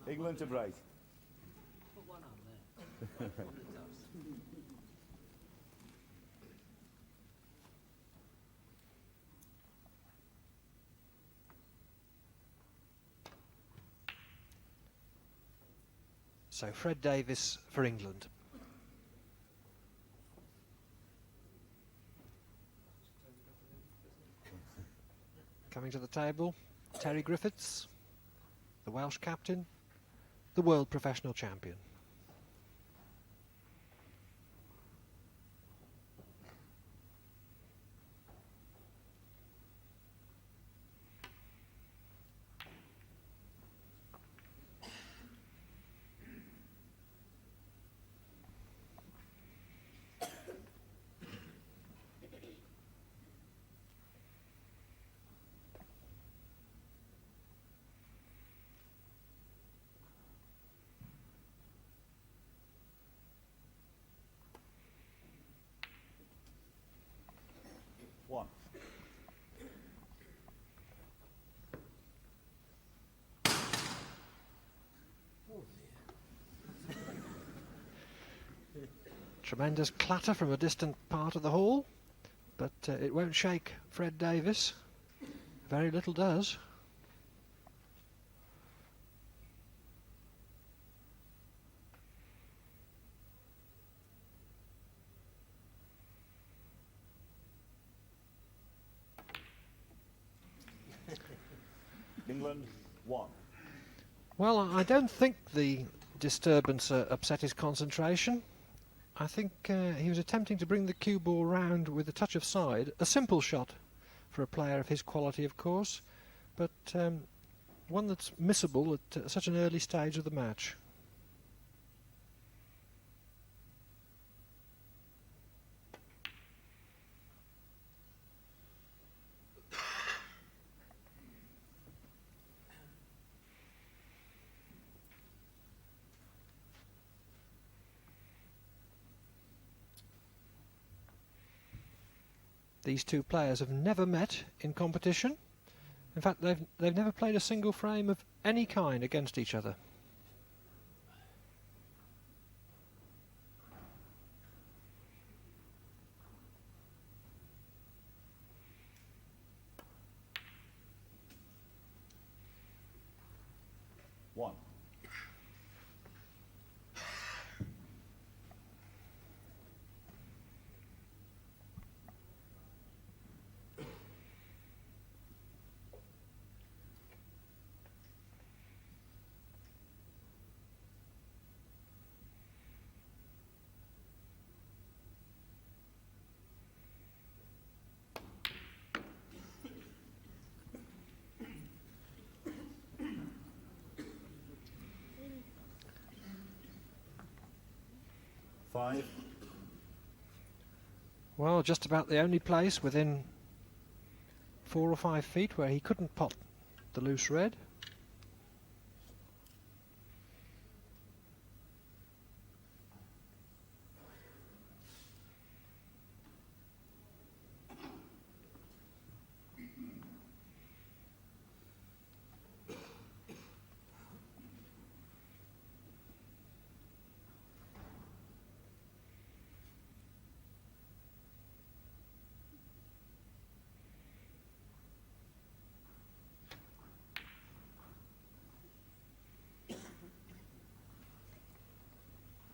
England to break. Put one on there. On the toes. So Fred Davis for England. Coming to the table, Terry Griffiths, the Welsh captain, the world professional champion. One. Tremendous clatter from a distant part of the hall, but it won't shake Fred Davis. Very little does. England 1. Well, I don't think the disturbance upset his concentration. I think he was attempting to bring the cue ball round with a touch of side. A simple shot for a player of his quality, of course, but one that's missable at such an early stage of the match. These two players have never met in competition. In fact, they've never played a single frame of any kind against each other. One. Five. Well, just about the only place within 4 or 5 feet where he couldn't pot the loose red.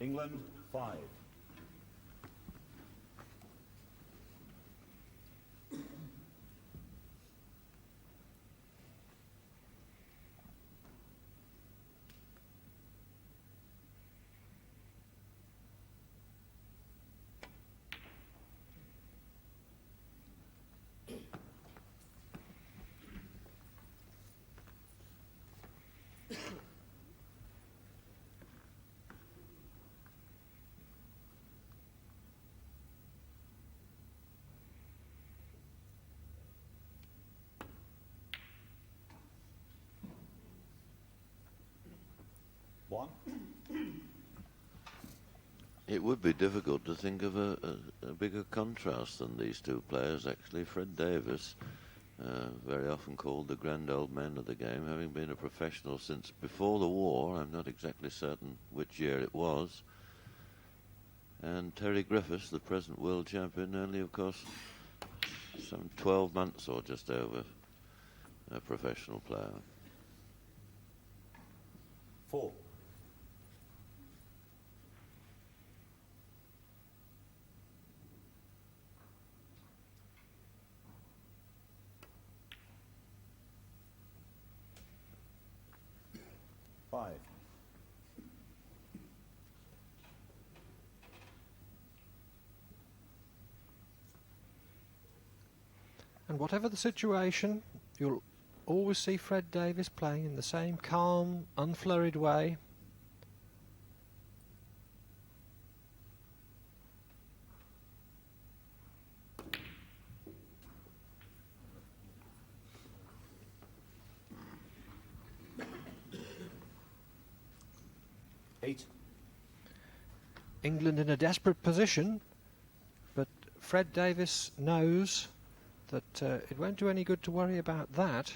England 5. One. It would be difficult to think of a bigger contrast than these two players, actually. Fred Davis very often called the grand old man of the game, having been a professional since before the war. I'm not exactly certain which year it was. And Terry Griffiths, the present world champion, only, of course, some 12 months or just over a professional player. 4. Five. And whatever the situation, you'll always see Fred Davis playing in the same calm, unflurried way. Eight. England in a desperate position, but Fred Davis knows that it won't do any good to worry about that.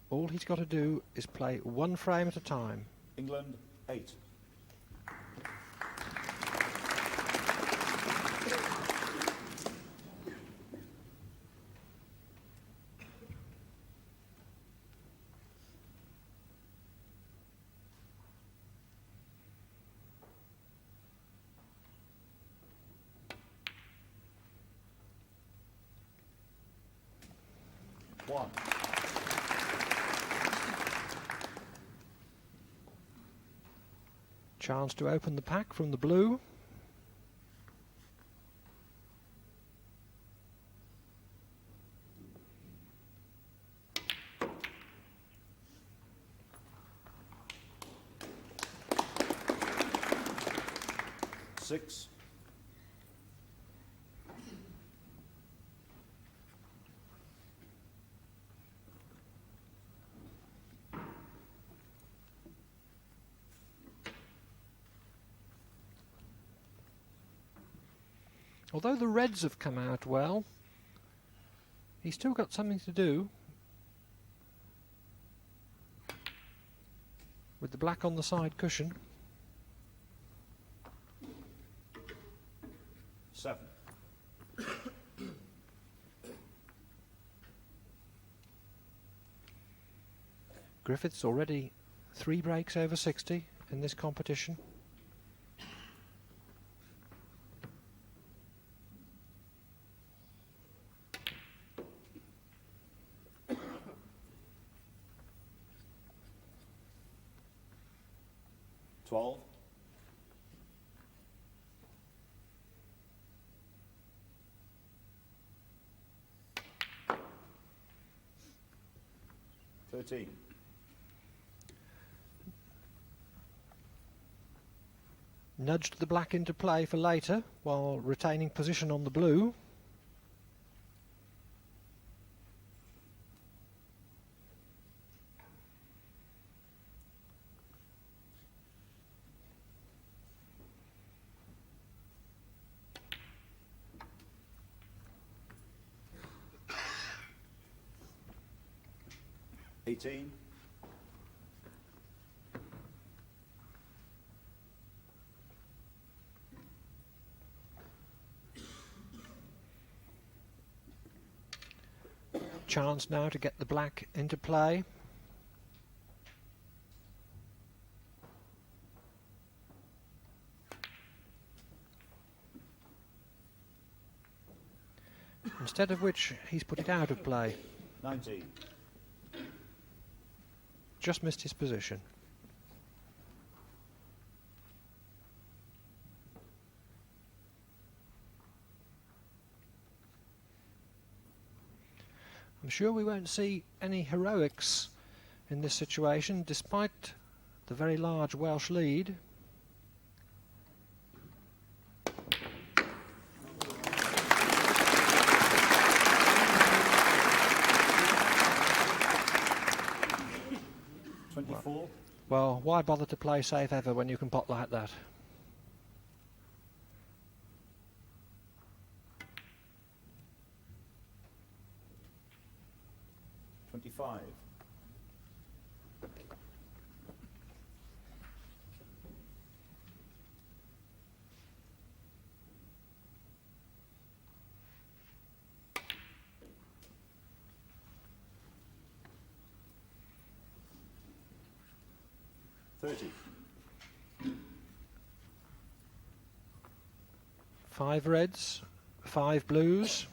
All he's got to do is play one frame at a time. England 8. One. Chance to open the pack from the blue. Six. Although the reds have come out well, he's still got something to do with the black on the side cushion. 7. Griffiths already 3 breaks over 60 in this competition. Twelve. 13. Nudged the black into play for later while retaining position on the blue. $18. Chance now to get the black into play. Instead of which he's put it out of play. 19. Just missed his position. I'm sure we won't see any heroics in this situation, despite the very large Welsh lead. Well, why bother to play safe ever when you can pot like that? 25. 30. 5 reds, 5 blues.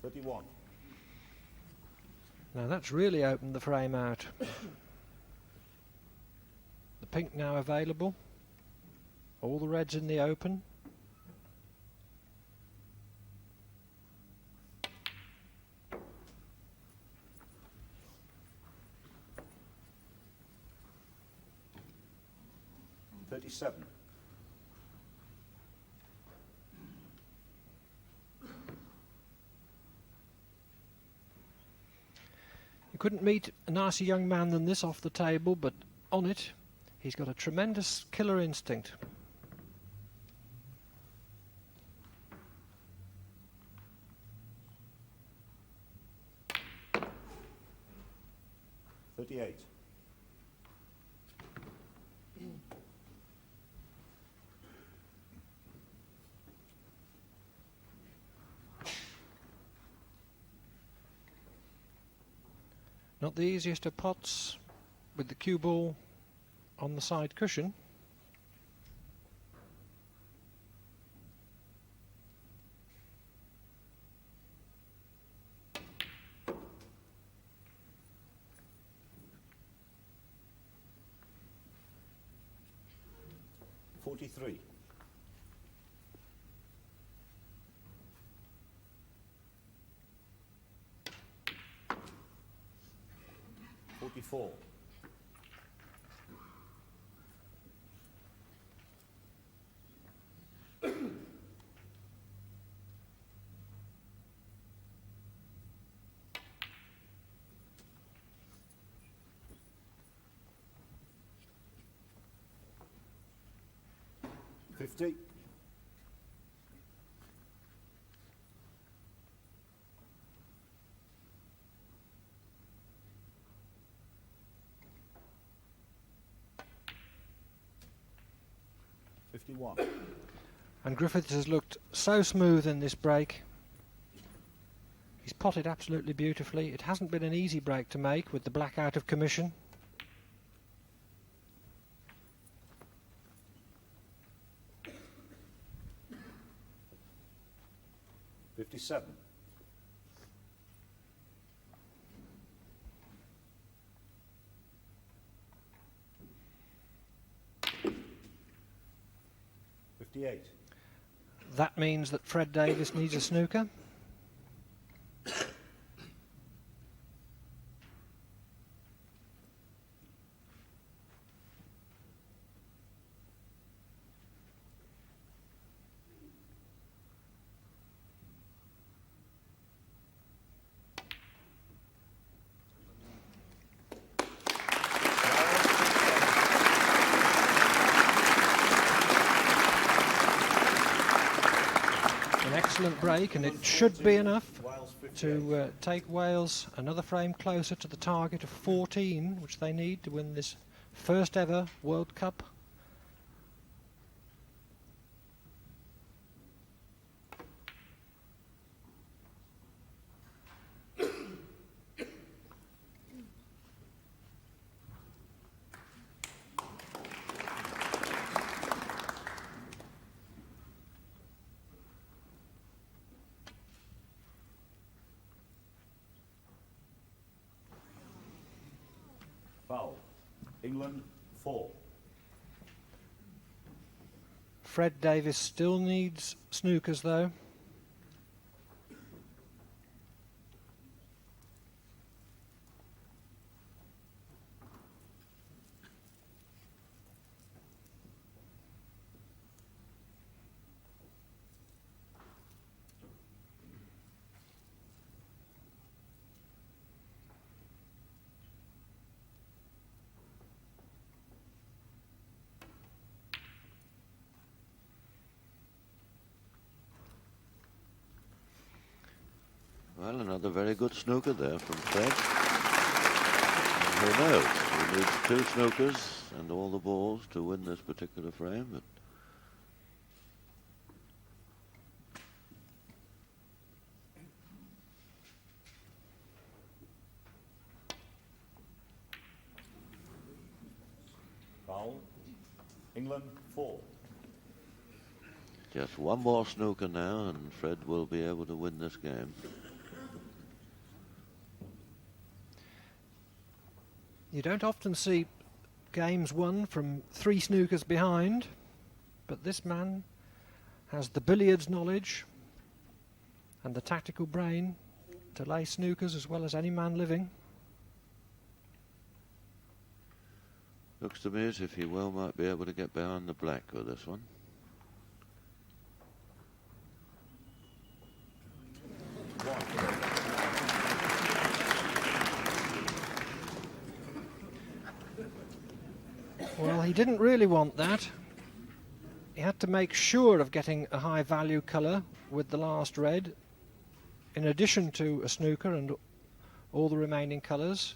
$31. Now that's really opened the frame out. The pink now available. All the reds in the open. $37. You couldn't meet a nicer young man than this off the table, but on it, he's got a tremendous killer instinct. $38. Not the easiest of pots with the cue ball on the side cushion. $43. 44. 50. 51. And Griffiths has looked so smooth in this break. He's potted absolutely beautifully. It hasn't been an easy break to make with the black out of commission. $57. 58. That means that Fred Davis needs a snooker. An excellent break, and it should be enough Wales 58. to take Wales another frame closer to the target of 14, which they need to win this first ever World Cup. Foul. England 4. Fred Davis still needs snookers though. Well, another very good snooker there from Fred. And who knows? He needs 2 snookers and all the balls to win this particular frame. But Foul. England 4. just one more snooker now, and Fred will be able to win this game. You don't often see games won from 3 snookers behind, but this man has the billiards knowledge and the tactical brain to lay snookers as well as any man living. Looks to me as if he well might be able to get behind the black with this one. Well, he didn't really want that. He had to make sure of getting a high value colour with the last red, in addition to a snooker and all the remaining colours.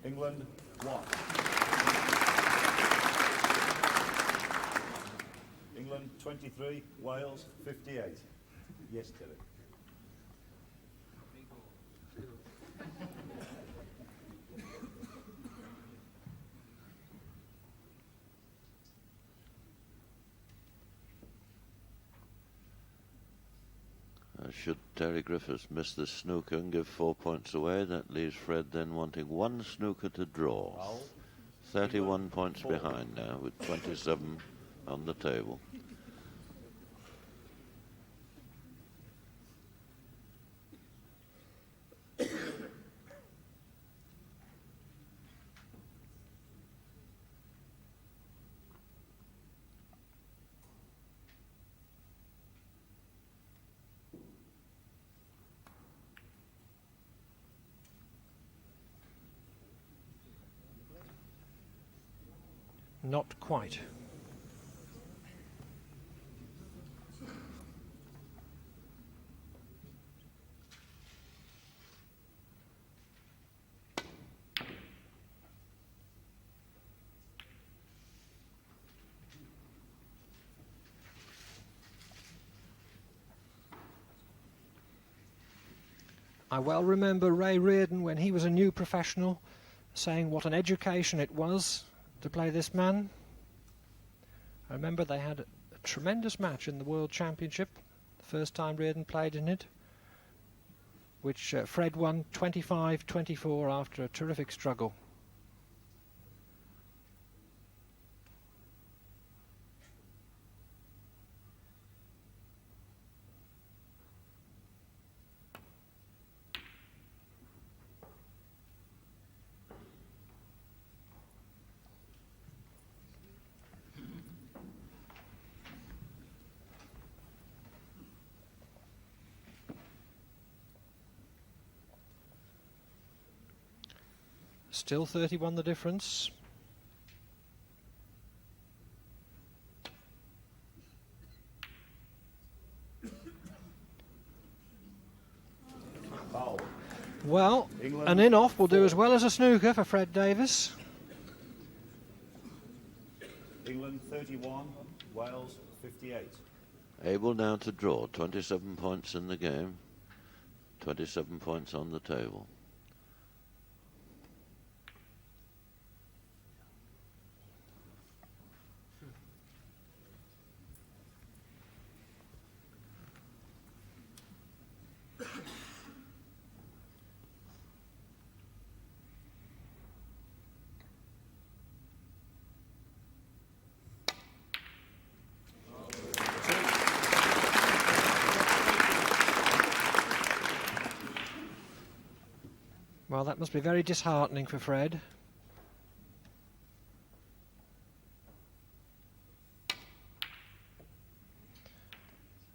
England 1. England 23, Wales 58. Yes, Terry. Should Terry Griffiths miss this snooker and give 4 points away, that leaves Fred then wanting 1 snooker to draw. Foul. 31 points behind now with 27 on the table. Not quite. I well remember Ray Reardon, when he was a new professional, saying what an education it was to play this man. I remember they had a tremendous match in the World Championship, the first time Reardon played in it, which Fred won 25-24 after a terrific struggle. Still 31 the difference. Foul. Well, England an in-off will do 4. as well as a snooker for Fred Davis. England 31, Wales 58. Able now to draw 27 points in the game, 27 points on the table. Well, that must be very disheartening for Fred.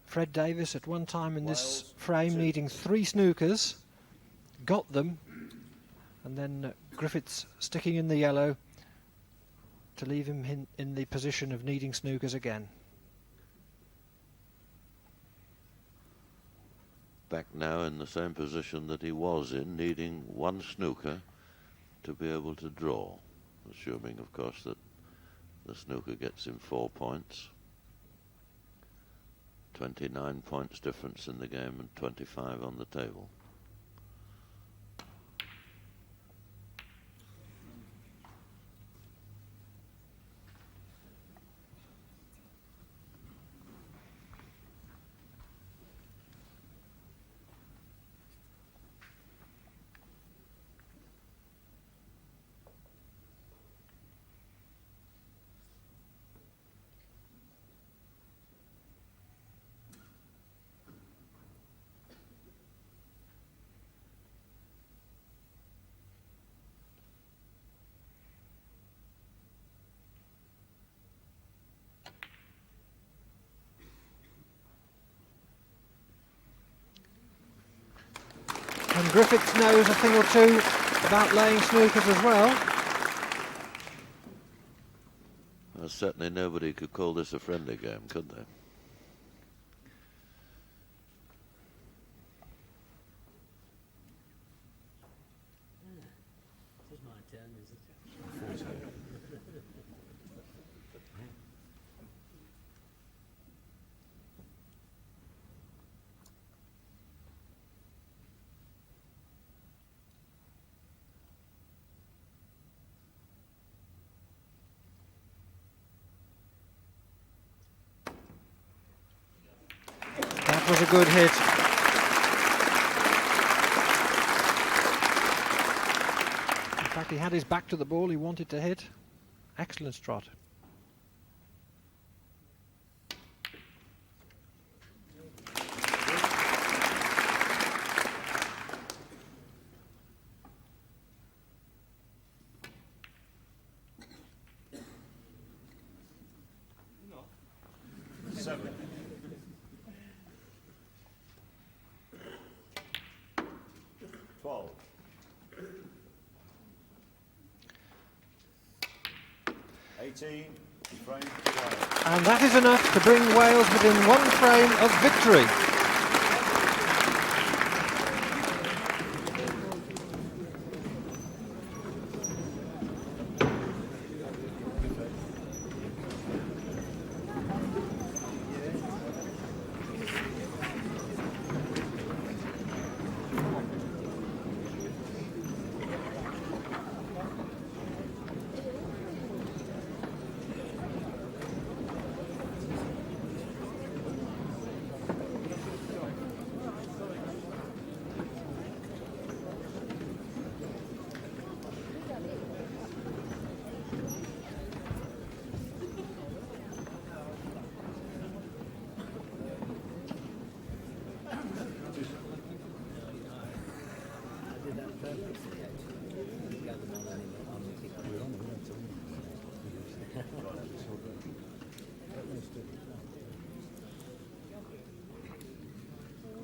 Fred Davis at one time in this Wales, frame 2. needing 3 snookers, got them, and then Griffiths sticking in the yellow to leave him in the position of needing snookers again. Back now in the same position that he was in, needing one snooker to be able to draw, assuming, of course, that the snooker gets him 4 points. 29 points difference in the game and 25 on the table. And Griffiths knows a thing or two about laying snookers as well. Well, certainly nobody could call this a friendly game, could they? This is my turn, is it? That was a good hit. In fact, he had his back to the ball he wanted to hit. Excellent trot. Seven. And that is enough to bring Wales within 1 frame of victory.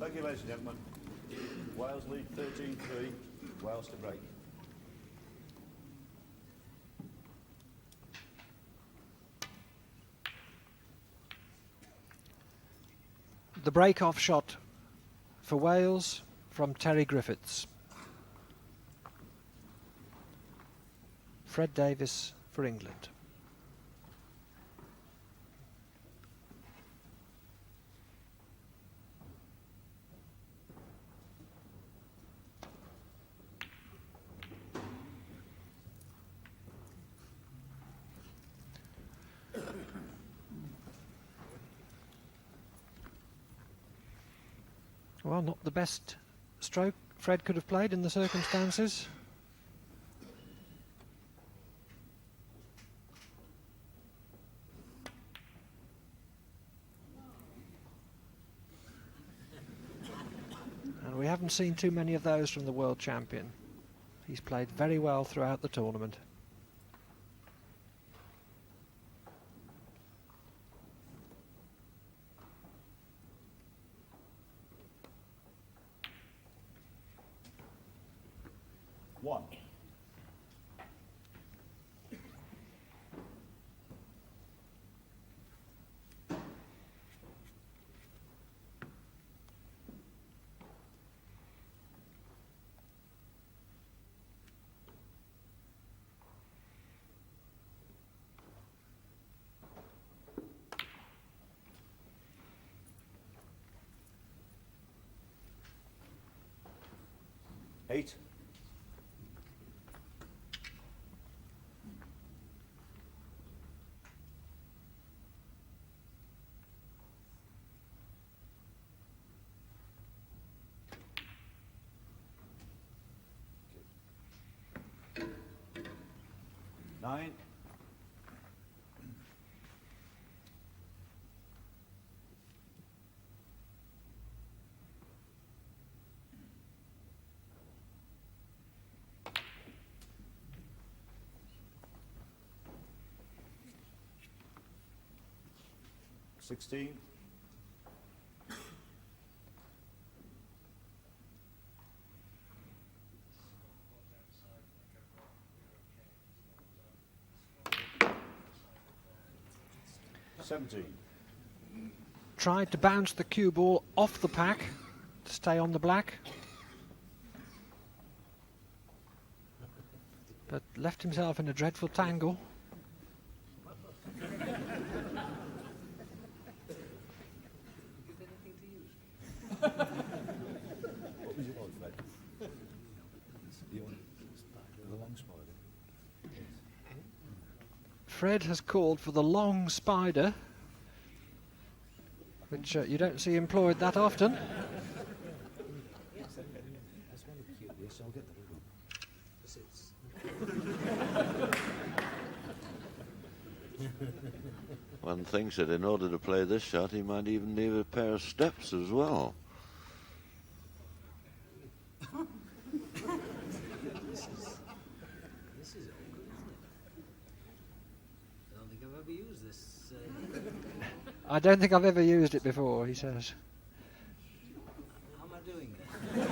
Thank you, ladies and gentlemen. Wales lead 13-3. Wales to break. The break-off shot for Wales from Terry Griffiths. Fred Davis for England. Well, not the best stroke Fred could have played in the circumstances. And we haven't seen too many of those from the world champion. He's played very well throughout the tournament. 8. Nine. 16. 17. Tried to bounce the cue ball off the pack to stay on the black, but left himself in a dreadful tangle. Give anything to use. What was it on, Fred? You want the long spider? Fred has called for the long spider, which you don't see employed that often. That's one of the cute. Yes, I'll get the big one. One thinks that in order to play this shot, he might even need a pair of steps as well. This is all good, isn't it? I don't think I've ever used this. I don't think I've ever used it before, he says. How am I doing there?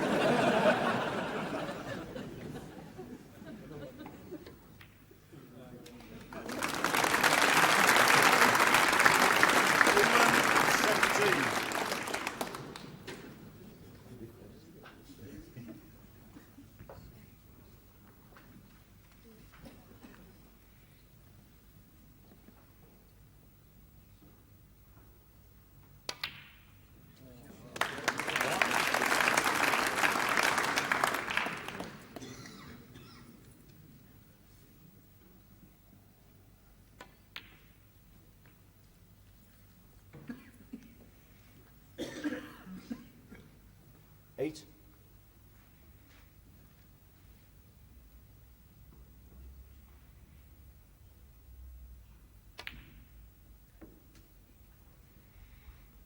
Eight.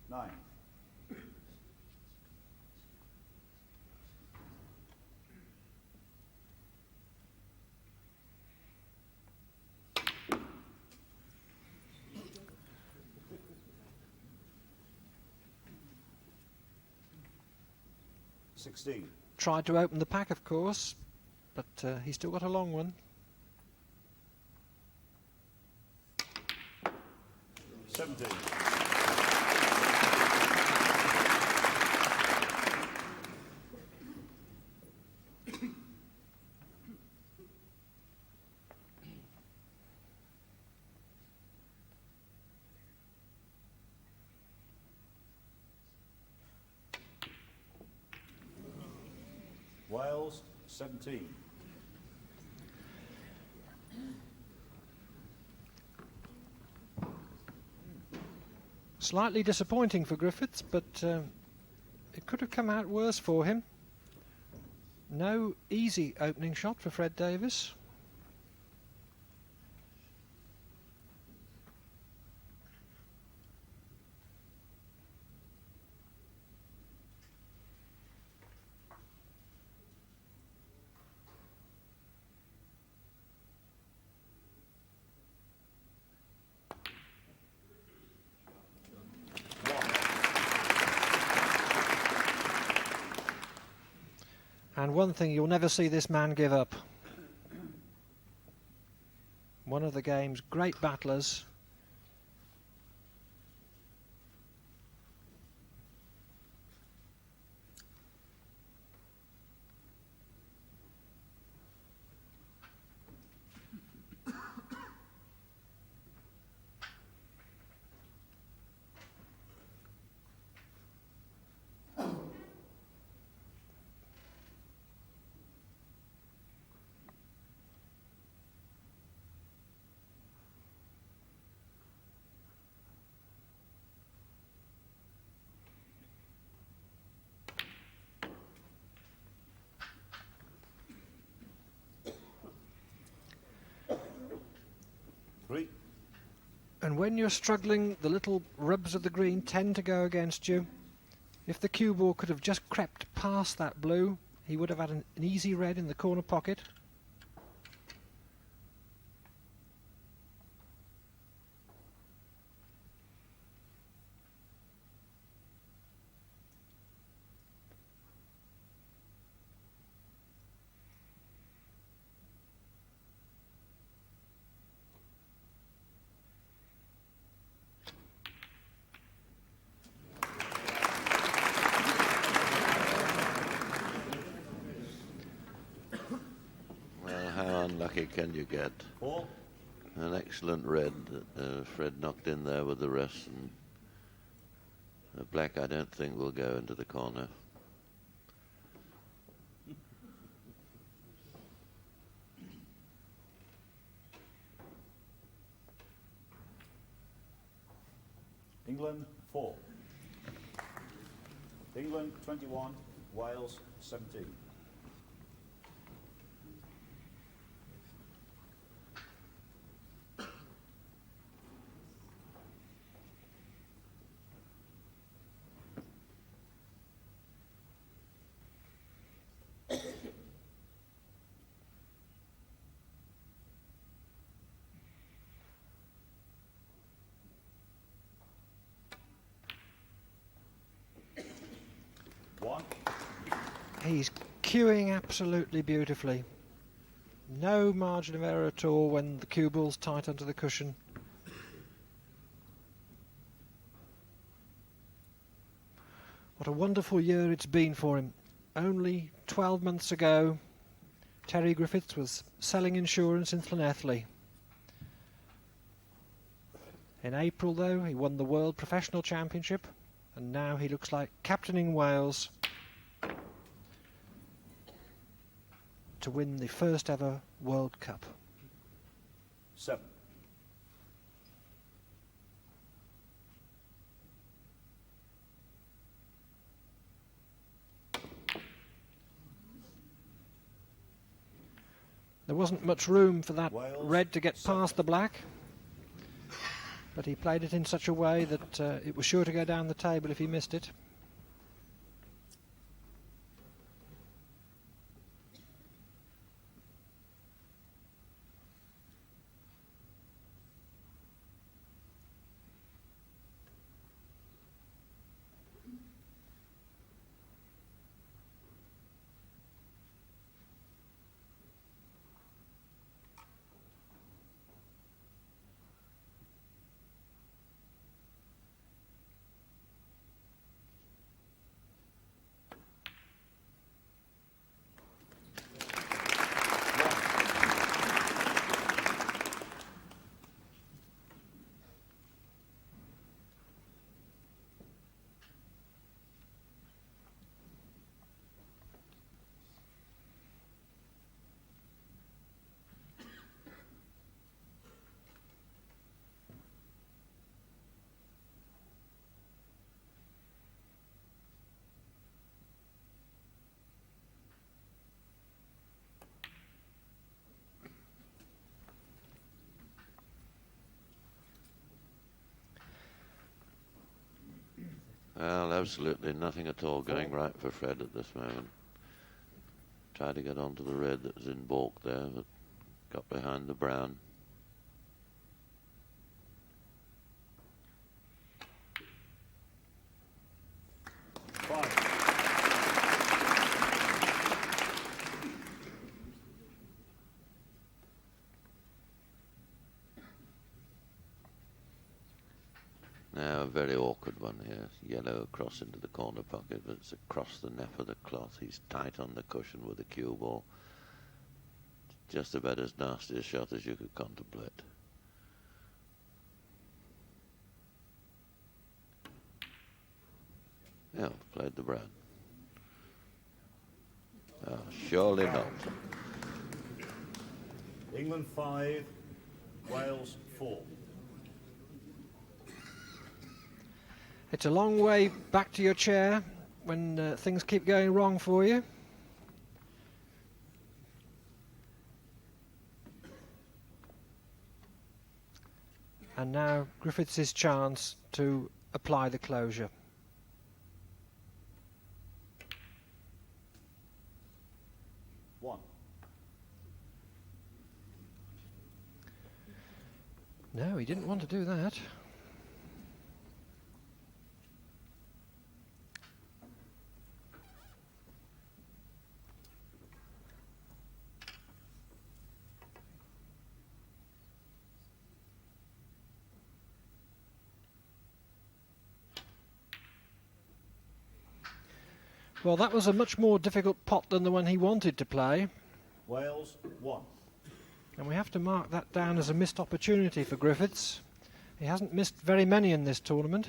9. 16. Tried to open the pack, of course, but he's still got a long one. 17. Wales, 17. Slightly disappointing for Griffiths, but it could have come out worse for him. No easy opening shot for Fred Davis. And one thing, you'll never see this man give up. One of the game's great battlers. 3. And when you're struggling, the little rubs of the green tend to go against you. If the cue ball could have just crept past that blue, he would have had an easy red in the corner pocket. Well, how unlucky can you get? 4. An excellent red that Fred knocked in there with the rest, and the black I don't think will go into the corner. England 4. England 21, Wales 17. He's cueing absolutely beautifully. No margin of error at all when the cue ball's tight under the cushion. What a wonderful year it's been for him. Only 12 months ago, Terry Griffiths was selling insurance in Llanelli. In April, though, he won the World Professional Championship, and now he looks like captaining Wales to win the first ever World Cup. 7. There wasn't much room for that Wales, red to get 7. past the black, but he played it in such a way that it was sure to go down the table if he missed it. Well, absolutely nothing at all going right for Fred at this moment. Tried to get onto the red that was in baulk there, but got behind the brown. Now a very awkward one here. Yellow across into the corner pocket, but it's across the neck of the cloth. He's tight on the cushion with the cue ball. Just about as nasty a shot as you could contemplate. Yeah, played the brown. Oh, surely not. England 5, Wales 4. It's a long way back to your chair when things keep going wrong for you. And now Griffiths' chance to apply the closure. One. No, he didn't want to do that. Well, that was a much more difficult pot than the one he wanted to play. Wales 1. And we have to mark that down as a missed opportunity for Griffiths. He hasn't missed very many in this tournament.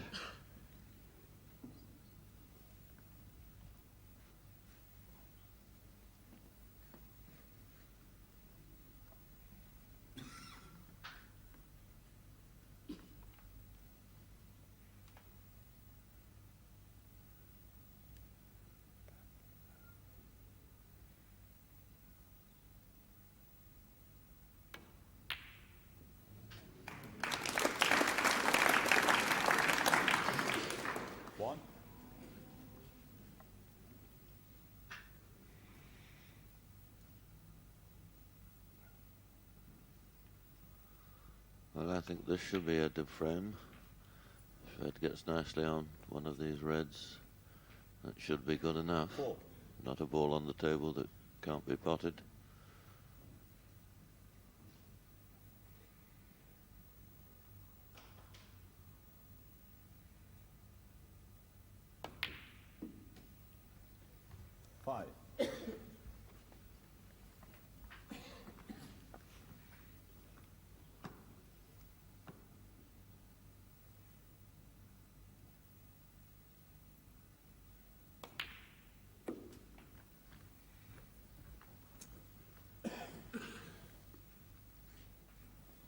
One. Well, I think this should be a dip frame. If it gets nicely on one of these reds, that should be good enough. 4. Not a ball on the table that can't be potted. Five.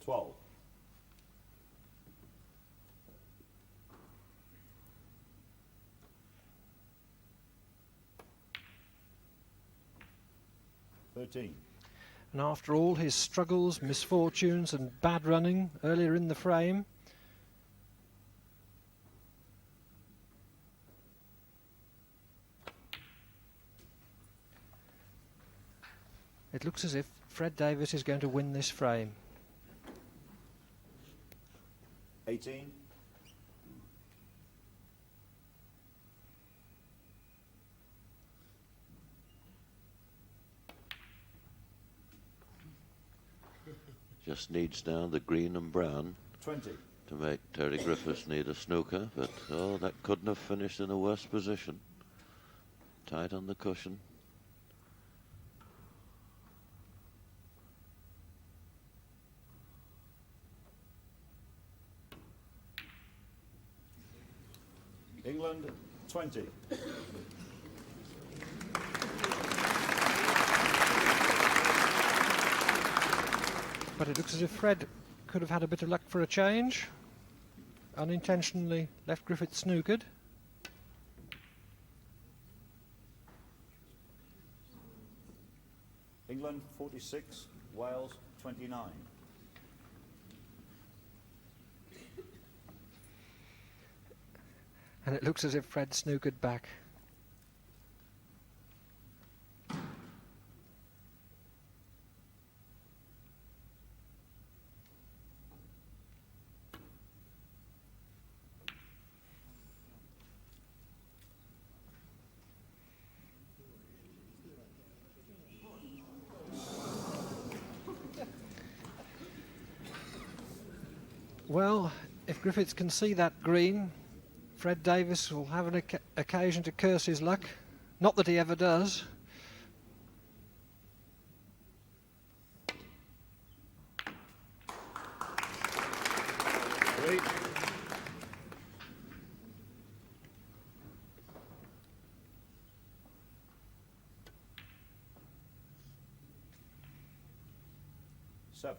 Twelve. Thirteen. And after all his struggles, misfortunes and bad running earlier in the frame, it looks as if Fred Davis is going to win this frame. 18. Just needs now the green and brown 20. to make Terry Griffiths need a snooker, but oh, that couldn't have finished in a worse position. Tight on the cushion. England 20. But it looks as if Fred could have had a bit of luck for a change. Unintentionally left Griffiths snookered. England 46. Wales 29. And it looks as if Fred snookered back. Well, if Griffiths can see that green, Fred Davis will have an occasion to curse his luck. Not that he ever does. Three. Seven.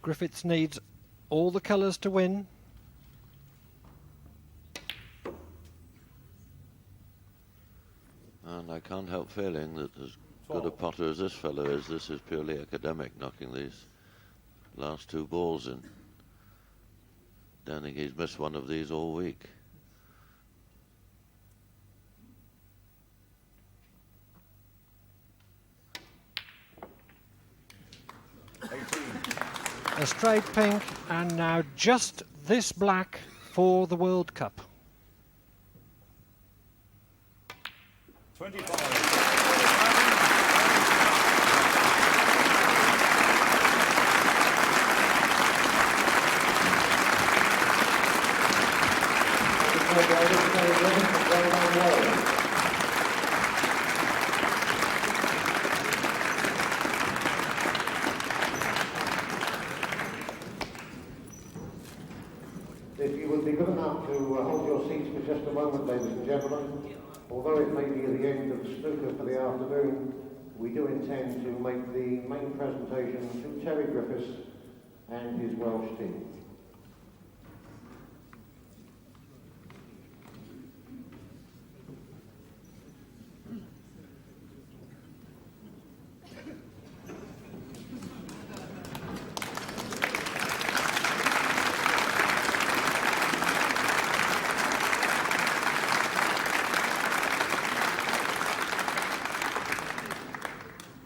Griffiths needs all the colours to win. And I can't help feeling that as good a potter as this fellow is, this is purely academic, knocking these last 2 balls in. Don't think he's missed one of these all week. A straight pink, and now just this black for the World Cup. 25. If you would be good enough to hold your seats for just a moment, ladies and gentlemen, although it may be the end of the snooker for the afternoon, we do intend to make the main presentation to Terry Griffiths and his Welsh team.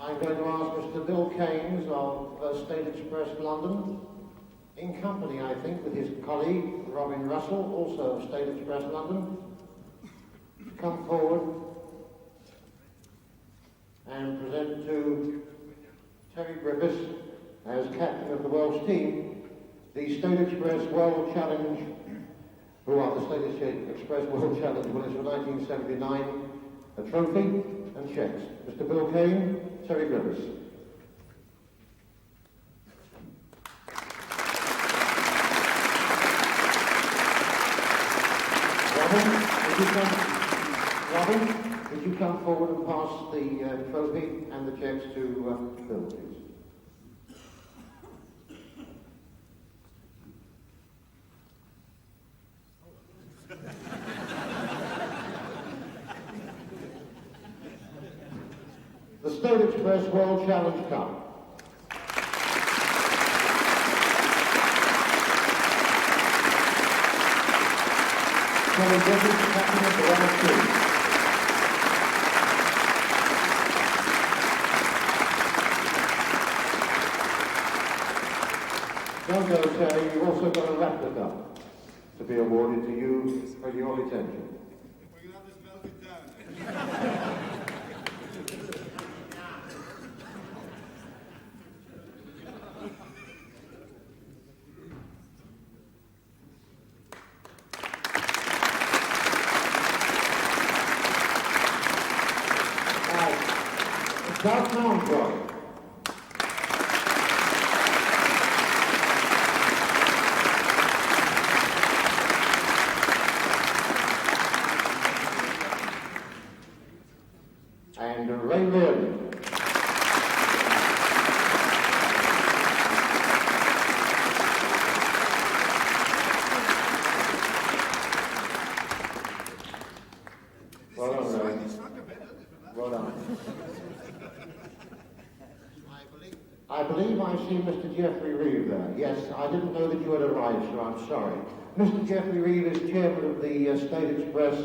I'm going to ask Mr. Bill Keynes of State Express London, in company, I think, with his colleague Robin Russell, also of State Express London, to come forward and present to Terry Griffiths, as captain of the Welsh team, the State Express World Challenge, who are the State Express World Challenge winners for 1979, a trophy and checks. Mr. Bill Kane, Terry Griffiths. Robin, would you come forward and pass the trophy and the checks to Bill, please? The State Express World Challenge Cup. Terry Griffiths, captain of the Welsh team. Don't go, Terry, you've also got a replica to be awarded to you for your retention. We can have this melted down. South Mountjoy. And Ray Lynn. Well done, Ray. Well done. I believe I see Mr. Geoffrey Reeve there. Yes, I didn't know that you had arrived, so I'm sorry. Mr. Geoffrey Reeve is chairman of the State Express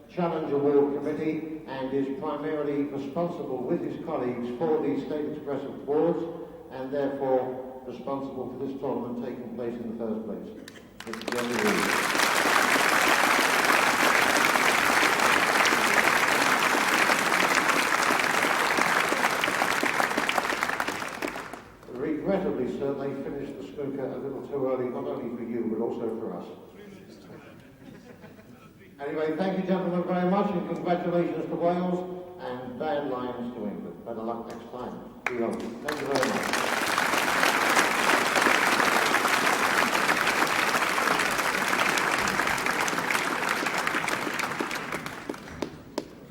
Challenge Award Committee and is primarily responsible with his colleagues for the State Express Awards and therefore responsible for this tournament taking place in the first place. Mr. Geoffrey Reeve. Regrettably, sir, they finished the snooker a little too early, not only for you, but also for us. Anyway, thank you, gentlemen, very much, and congratulations to Wales, and bad lines to England. Better luck next time. Be healthy. Thank you very much.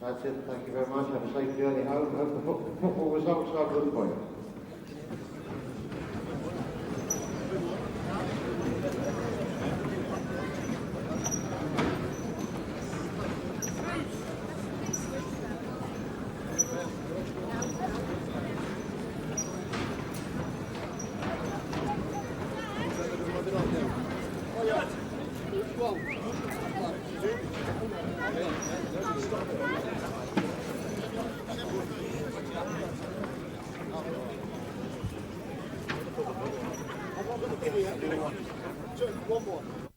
That's it. Thank you very much. Have a safe journey home. Hope the football results are good for you. One more.